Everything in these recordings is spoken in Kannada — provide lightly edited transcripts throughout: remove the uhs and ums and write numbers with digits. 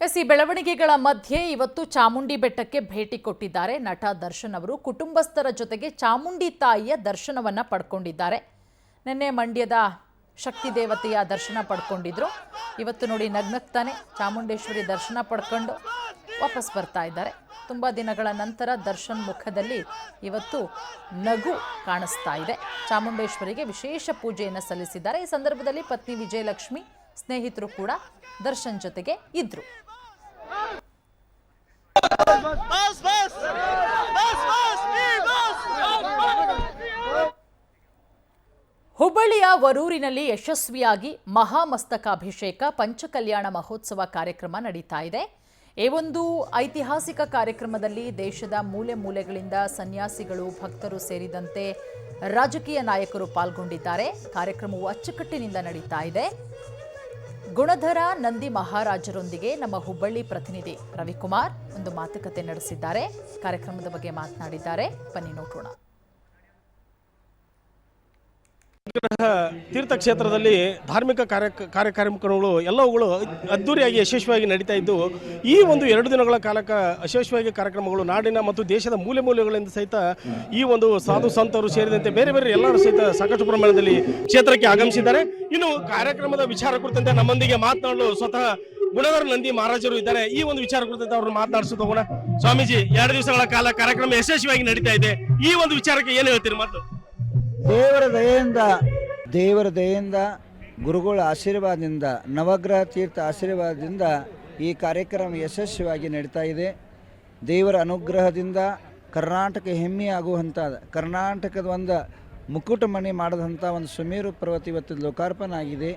ಈ ಬೆಳವಣಿಗೆಗಳ ಮಧ್ಯೆ ಇವತ್ತು ಚಾಮುಂಡಿ ಬೆಟ್ಟಕ್ಕೆ ಭೇಟಿ ಕೊಟ್ಟಿದ್ದಾರೆ ನಟ ದರ್ಶನ್ ಅವರು. ಕುಟುಂಬಸ್ಥರ ಜೊತೆಗೆ ಚಾಮುಂಡಿ ತಾಯಿಯ ದರ್ಶನವನ್ನ ಪಡ್ಕೊಂಡಿದ್ದಾರೆ. ನಿನ್ನೆ ಮಂಡ್ಯದ ಶಕ್ತಿ ದೇವತೆಯ ದರ್ಶನ ಪಡ್ಕೊಂಡಿದ್ರು. ಇವತ್ತು ನೋಡಿ ನಗ್ನಗ್ತಾನೆ ಚಾಮುಂಡೇಶ್ವರಿ ದರ್ಶನ ಪಡ್ಕೊಂಡು ವಾಪಸ್ ಬರ್ತಾ ಇದ್ದಾರೆ. ತುಂಬಾ ದಿನಗಳ ನಂತರ ದರ್ಶನ್ ಮುಖದಲ್ಲಿ ಇವತ್ತು ನಗು ಕಾಣಿಸ್ತಾ ಇದೆ. ಚಾಮುಂಡೇಶ್ವರಿಗೆ ವಿಶೇಷ ಪೂಜೆಯನ್ನು ಸಲ್ಲಿಸಿದ್ದಾರೆ. ಈ ಸಂದರ್ಭದಲ್ಲಿ ಪತ್ನಿ ವಿಜಯಲಕ್ಷ್ಮಿ, ಸ್ನೇಹಿತರು ಕೂಡ ದರ್ಶನ್ ಜೊತೆಗೆ ಇದ್ರು. ಹುಬ್ಬಳ್ಳಿಯ ವರೂರಿನಲ್ಲಿ ಯಶಸ್ವಿಯಾಗಿ ಮಹಾಮಸ್ತಕಾಭಿಷೇಕ ಪಂಚಕಲ್ಯಾಣ ಮಹೋತ್ಸವ ಕಾರ್ಯಕ್ರಮ ನಡೀತಾ ಇದೆ. ಈ ಒಂದು ಐತಿಹಾಸಿಕ ಕಾರ್ಯಕ್ರಮದಲ್ಲಿ ದೇಶದ ಮೂಲೆ ಮೂಲೆಗಳಿಂದ ಸನ್ಯಾಸಿಗಳು, ಭಕ್ತರು ಸೇರಿದಂತೆ ರಾಜಕೀಯ ನಾಯಕರು ಪಾಲ್ಗೊಂಡಿದ್ದಾರೆ. ಕಾರ್ಯಕ್ರಮವು ಅಚ್ಚುಕಟ್ಟಿನಿಂದ ನಡೀತಾ ಇದೆ. ಗುಣಧರ ನಂದಿ ಮಹಾರಾಜರೊಂದಿಗೆ ನಮ್ಮ ಹುಬ್ಬಳ್ಳಿ ಪ್ರತಿನಿಧಿ ರವಿಕುಮಾರ್ ಒಂದು ಮಾತುಕತೆ ನಡೆಸಿದ್ದಾರೆ. ಕಾರ್ಯಕ್ರಮದ ಬಗ್ಗೆ ಮಾತನಾಡಿದ್ದಾರೆ, ಬನ್ನಿ ನೋಡೋಣ. ತೀರ್ಥಕ್ಷೇತ್ರದಲ್ಲಿ ಧಾರ್ಮಿಕ ಕಾರ್ಯಕ್ರಮಗಳು ಎಲ್ಲವುಗಳು ಅದ್ದೂರಿಯಾಗಿ ಯಶಸ್ವಿಯಾಗಿ ನಡೀತಾ ಇದ್ದು, ಈ ಒಂದು 2 ದಿನಗಳ ಕಾಲಕ್ಕೆ ಯಶಸ್ವಿಯಾಗಿ ಕಾರ್ಯಕ್ರಮಗಳು ನಾಡಿನ ಮತ್ತು ದೇಶದ ಮೂಲೆ ಮೂಲೆಗಳಿಂದ ಸಹಿತ ಈ ಒಂದು ಸಾಧು ಸಂತರು ಸೇರಿದಂತೆ ಬೇರೆ ಬೇರೆ ಎಲ್ಲರೂ ಸಹಿತ ಸಾಕಷ್ಟು ಪ್ರಮಾಣದಲ್ಲಿ ಕ್ಷೇತ್ರಕ್ಕೆ ಆಗಮಿಸಿದ್ದಾರೆ. ಇನ್ನು ಕಾರ್ಯಕ್ರಮದ ವಿಚಾರ ಕುರಿತಂತೆ ನಮ್ಮೊಂದಿಗೆ ಮಾತನಾಡಲು ಸ್ವತಃ ಗುಣಧರ ನಂದಿ ಮಹಾರಾಜರು ಇದ್ದಾರೆ. ಈ ಒಂದು ವಿಚಾರ ಕುರಿತಂತೆ ಅವ್ರನ್ನ ಮಾತನಾಡಿಸೋದು ಹೋಗೋಣ. ಸ್ವಾಮೀಜಿ, 2 ದಿವಸಗಳ ಕಾಲ ಕಾರ್ಯಕ್ರಮ ಯಶಸ್ವಿಯಾಗಿ ನಡೀತಾ ಇದೆ. ಈ ಒಂದು ವಿಚಾರಕ್ಕೆ ಏನು ಹೇಳ್ತೀರಿ? ಮತ್ತು ದೇವರ ದಯೆಯಿಂದ ಗುರುಗಳ ಆಶೀರ್ವಾದದಿಂದ, ನವಗ್ರಹ ತೀರ್ಥ ಆಶೀರ್ವಾದದಿಂದ ಈ ಕಾರ್ಯಕ್ರಮ ಯಶಸ್ವಿಯಾಗಿ ನಡೀತಾ ಇದೆ. ದೇವರ ಅನುಗ್ರಹದಿಂದ ಕರ್ನಾಟಕ ಹೆಮ್ಮೆಯಾಗುವಂಥ, ಕರ್ನಾಟಕದ ಒಂದು ಮುಕುಟಮಣಿ ಮಾಡಿದಂಥ ಒಂದು ಸುಮೇರು ಪರ್ವತ ಇವತ್ತು ಲೋಕಾರ್ಪಣೆ ಆಗಿದೆ.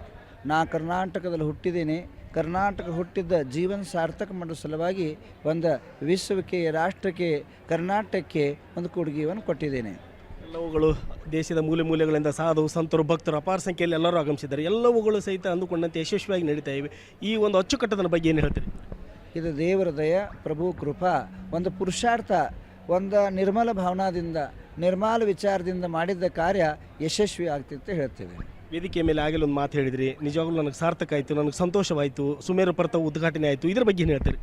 ನಾ ಕರ್ನಾಟಕದಲ್ಲಿ ಹುಟ್ಟಿದ್ದೇನೆ. ಕರ್ನಾಟಕ ಹುಟ್ಟಿದ್ದ ಜೀವನ ಸಾರ್ಥಕ ಮಾಡೋ ಸಲುವಾಗಿ ಒಂದು ವಿಶ್ವಕ್ಕೆ, ರಾಷ್ಟ್ರಕ್ಕೆ, ಕರ್ನಾಟಕಕ್ಕೆ ಒಂದು ಕೊಡುಗೆಯನ್ನು ಕೊಟ್ಟಿದ್ದೇನೆ. ಎಲ್ಲವುಗಳು ದೇಶದ ಮೂಲೆ ಮೂಲೆಗಳಿಂದ ಸಾಧು ಸಂತರು, ಭಕ್ತರು ಅಪಾರ ಸಂಖ್ಯೆಯಲ್ಲಿ ಎಲ್ಲರೂ ಆಗಮಿಸಿದ್ದಾರೆ. ಎಲ್ಲವುಗಳು ಸಹಿತ ಅಂದುಕೊಂಡಂತೆ ಯಶಸ್ವಿಯಾಗಿ ನಡೀತಾ ಇವೆ. ಈ ಒಂದು ಅಚ್ಚುಕಟ್ಟದ ಬಗ್ಗೆ ಏನು ಹೇಳ್ತೀರಿ? ಇದು ದೇವರ ದಯ, ಪ್ರಭು ಕೃಪಾ, ಒಂದು ಪುರುಷಾರ್ಥ, ಒಂದು ನಿರ್ಮಲ ಭಾವನಾದಿಂದ, ನಿರ್ಮಲ ವಿಚಾರದಿಂದ ಮಾಡಿದ್ದ ಕಾರ್ಯ ಯಶಸ್ವಿ ಆಗ್ತಿತ್ತು ಹೇಳ್ತೇವೆ. ವೇದಿಕೆಯ ಮೇಲೆ ಆಗಲಿ ಒಂದು ಮಾತು ಹೇಳಿದ್ರಿ, ನಿಜವಾಗ್ಲೂ ನನಗೆ ಸಾರ್ಥಕ ಆಯಿತು, ನನಗೆ ಸಂತೋಷವಾಯಿತು, ಸುಮೇರು ಪರ್ವತ ಉದ್ಘಾಟನೆ ಆಯಿತು. ಇದ್ರ ಬಗ್ಗೆ ಏನು ಹೇಳ್ತೀರಿ?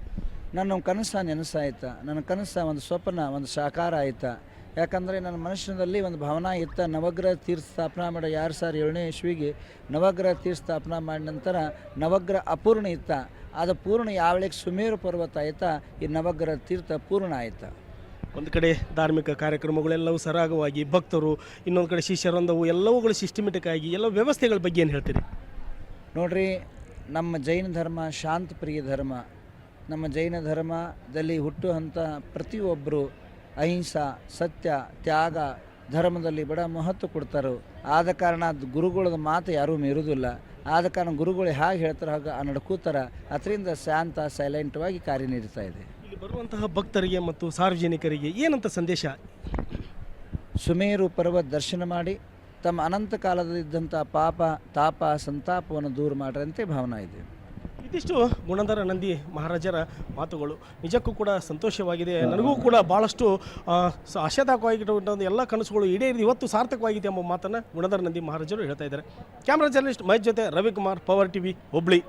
ನನ್ನ ಕನಸು ನೆನಸಾಯ್ತು, ನನ್ನ ಕನಸು ಒಂದು ಸ್ವಪ್ನ ಒಂದು ಸಾಕಾರ ಆಯ್ತು. ಯಾಕಂದರೆ ನನ್ನ ಮನುಷ್ಯನಲ್ಲಿ ಒಂದು ಭಾವನಾ ಇತ್ತು. ನವಗ್ರಹ ತೀರ್ಥ ಸ್ಥಾಪನಾ ಮಾಡಿ 2007ನೇ ಇಸ್ವಿಗೆ ನವಗ್ರಹ ತೀರ್ಥ ಸ್ಥಾಪನಾ ಮಾಡಿದ ನಂತರ ನವಗ್ರಹ ಅಪೂರ್ಣ ಇತ್ತು. ಅದು ಪೂರ್ಣ ಯಾವಳಿಗೆ ಸುಮೇರು ಪರ್ವತ ಆಯ್ತಾ, ಈ ನವಗ್ರಹ ತೀರ್ಥ ಪೂರ್ಣ ಆಯ್ತು. ಒಂದು ಕಡೆ ಧಾರ್ಮಿಕ ಕಾರ್ಯಕ್ರಮಗಳೆಲ್ಲವೂ ಸರಾಗವಾಗಿ, ಭಕ್ತರು ಇನ್ನೊಂದು ಕಡೆ ಶಿಷ್ಯರೊಂದವು ಎಲ್ಲವುಗಳು ಸಿಸ್ಟಮೆಟಿಕ್ ಆಗಿ ಎಲ್ಲ ವ್ಯವಸ್ಥೆಗಳ ಬಗ್ಗೆ ಏನು ಹೇಳ್ತೀರಿ? ನೋಡ್ರಿ, ನಮ್ಮ ಜೈನ ಧರ್ಮ ಶಾಂತ ಪ್ರಿಯ ಧರ್ಮ. ನಮ್ಮ ಜೈನ ಧರ್ಮದಲ್ಲಿ ಹುಟ್ಟುವಂಥ ಪ್ರತಿಯೊಬ್ಬರು ಅಹಿಂಸಾ, ಸತ್ಯ, ತ್ಯಾಗ ಧರ್ಮದಲ್ಲಿ ಬಡ ಮಹತ್ವ ಕೊಡ್ತಾರೆ. ಆದ ಕಾರಣ ಗುರುಗಳ ಮಾತು ಯಾರೂ ಮೀರುವುದಿಲ್ಲ. ಆದ ಕಾರಣ ಗುರುಗಳು ಹೇಗೆ ಹೇಳ್ತಾರೆ ಹಾಗೆ ನಡ್ಕೋತಾರೆ. ಅದರಿಂದ ಶಾಂತ ಸೈಲೆಂಟ್ವಾಗಿ ಕಾರ್ಯನಿರ್ತಾ ಇದೆ. ಇಲ್ಲಿ ಬರುವಂತಹ ಭಕ್ತರಿಗೆ ಮತ್ತು ಸಾರ್ವಜನಿಕರಿಗೆ ಏನಂತ ಸಂದೇಶ? ಸುಮೇರು ಪರ್ವತ ದರ್ಶನ ಮಾಡಿ ತಮ್ಮ ಅನಂತ ಕಾಲದಲ್ಲಿದ್ದಂಥ ಪಾಪ, ತಾಪ, ಸಂತಾಪವನ್ನು ದೂರ ಮಾಡ್ರಂತೆ ಭಾವನಾ ಇದೆ. ಇದಿಷ್ಟು ಗುಣಧರ ನಂದಿ ಮಹಾರಾಜರ ಮಾತುಗಳು. ನಿಜಕ್ಕೂ ಕೂಡ ಸಂತೋಷವಾಗಿದೆ. ನನಗೂ ಕೂಡ ಭಾಳಷ್ಟು ಆಶಾದಾಯಕವಾಗಿರುವಂಥ ಎಲ್ಲ ಕನಸುಗಳು ಈಡೇರಿದ ಇವತ್ತು ಸಾರ್ಥಕವಾಗಿದೆ ಎಂಬ ಮಾತನ್ನು ಗುಣಧರ ನಂದಿ ಮಹಾರಾಜರು ಹೇಳ್ತಾ ಇದ್ದಾರೆ. ಕ್ಯಾಮ್ರಾ ಜರ್ನಲಿಸ್ಟ್ ಮಹೇಶ್ ಜೊತೆ ರವಿಕುಮಾರ್, ಪವರ್ ಟಿವಿ, ಹುಬ್ಬಳ್ಳಿ.